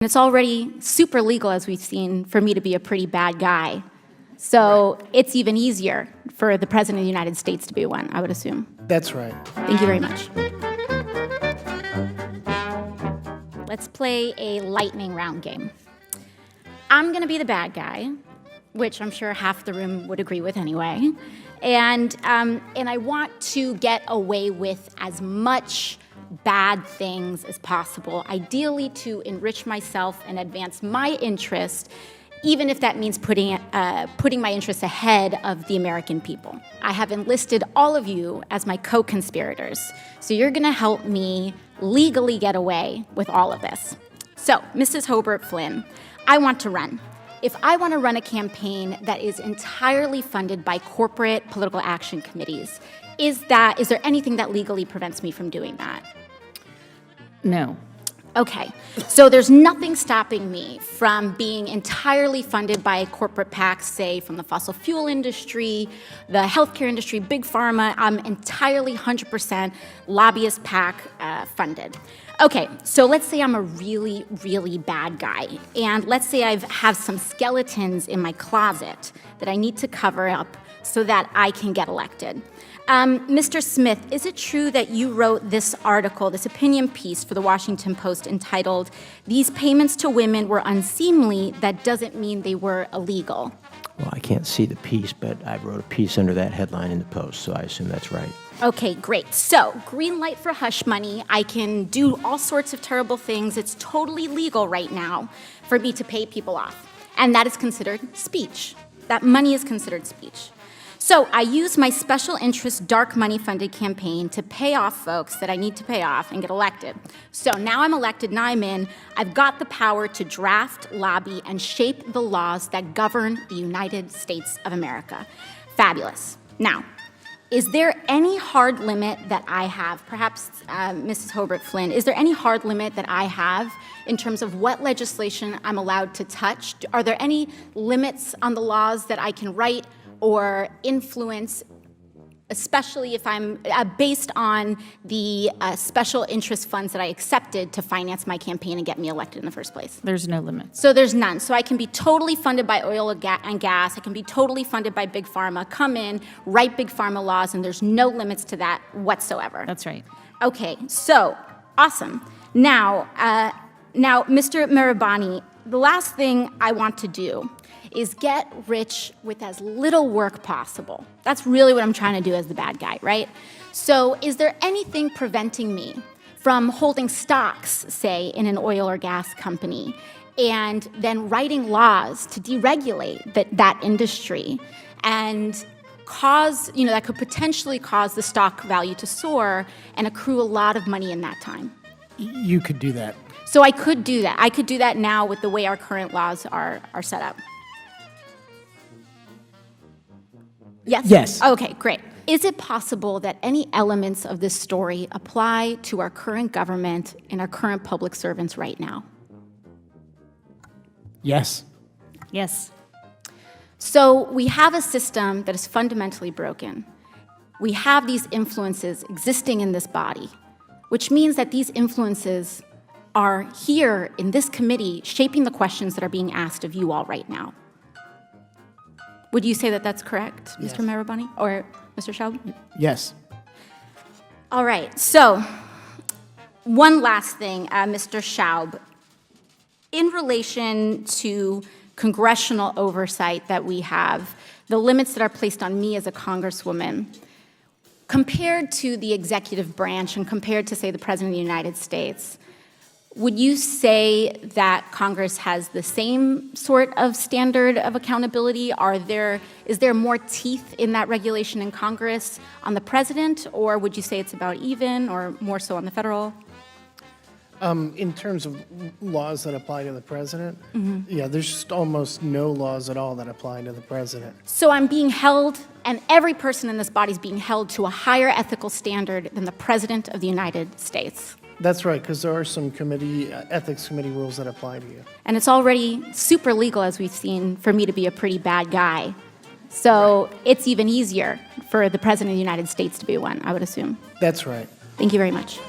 It's already super legal, as we've seen, for me to be a pretty bad guy. So it's even easier for the President of the United States to be one, I would assume. That's right. Thank you very much. Let's play a lightning round game. I'm going to be the bad guy, which I'm sure half the room would agree with anyway. And I want to get away with as much bad things as possible, ideally to enrich myself and advance my interest, even if that means putting my interests ahead of the American people. I have enlisted all of you as my co-conspirators, so you're gonna help me legally get away with all of this. So, Mrs. Hobart Flynn, I want to run. If I want to run a campaign that is entirely funded by corporate political action committees, is there anything that legally prevents me from doing that? No. Okay, so there's nothing stopping me from being entirely funded by corporate PACs, say from the fossil fuel industry, the healthcare industry, big pharma. I'm entirely 100% lobbyist PAC funded. Okay, so let's say I'm a really, really bad guy, and let's say I have some skeletons in my closet that I need to cover up so that I can get elected. Mr. Smith, is it true that you wrote this article, this opinion piece for the Washington Post entitled, "These payments to women were unseemly, that doesn't mean they were illegal"? Well, I can't see the piece, but I wrote a piece under that headline in the Post, so I assume that's right. Okay, great. So, green light for hush money. I can do all sorts of terrible things. It's totally legal right now for me to pay people off. And that is considered speech. That money is considered speech. So I use my special interest dark money funded campaign to pay off folks that I need to pay off and get elected. So now I'm elected, now I'm in. I've got the power to draft, lobby, and shape the laws that govern the United States of America. Fabulous. Now, is there any hard limit that I have? Perhaps Mrs. Hobart Flynn, is there any hard limit that I have in terms of what legislation I'm allowed to touch? Are there any limits on the laws that I can write or influence, especially if I'm based on the special interest funds that I accepted to finance my campaign and get me elected in the first place? There's no limit. So there's none. So I can be totally funded by oil and gas. I can be totally funded by big pharma, come in, write big pharma laws, and there's no limits to that whatsoever. That's right. Okay, so awesome. Now, Mr. Mirabani, the last thing I want to do is get rich with as little work possible. That's really what I'm trying to do as the bad guy, right? So is there anything preventing me from holding stocks, say, in an oil or gas company, and then writing laws to deregulate that industry and cause, that could potentially cause the stock value to soar and accrue a lot of money in that time? You could do that. So I could do that. I could do that now with the way our current laws are set up. Yes? Yes. Okay, great. Is it possible that any elements of this story apply to our current government and our current public servants right now? Yes. Yes. So we have a system that is fundamentally broken. We have these influences existing in this body, which means that these influences are here in this committee shaping the questions that are being asked of you all right now. Would you say that that's correct, Yes. Mr. Mirabani or Mr. Schaub? Yes. All right, so one last thing, Mr. Schaub. In relation to congressional oversight that we have, the limits that are placed on me as a congresswoman, compared to the executive branch and compared to, say, the President of the United States, would you say that Congress has the same sort of standard of accountability? Is there more teeth in that regulation in Congress on the president, or would you say it's about even, or more so on the federal? In terms of laws that apply to the president, yeah, there's just almost no laws at all that apply to the president. So I'm being held, and every person in this body is being held to a higher ethical standard than the President of the United States. That's right, because there are some ethics committee rules that apply to you. And it's already super legal, as we've seen, for me to be a pretty bad guy. So it's even easier for the President of the United States to be one, I would assume. That's right. Thank you very much.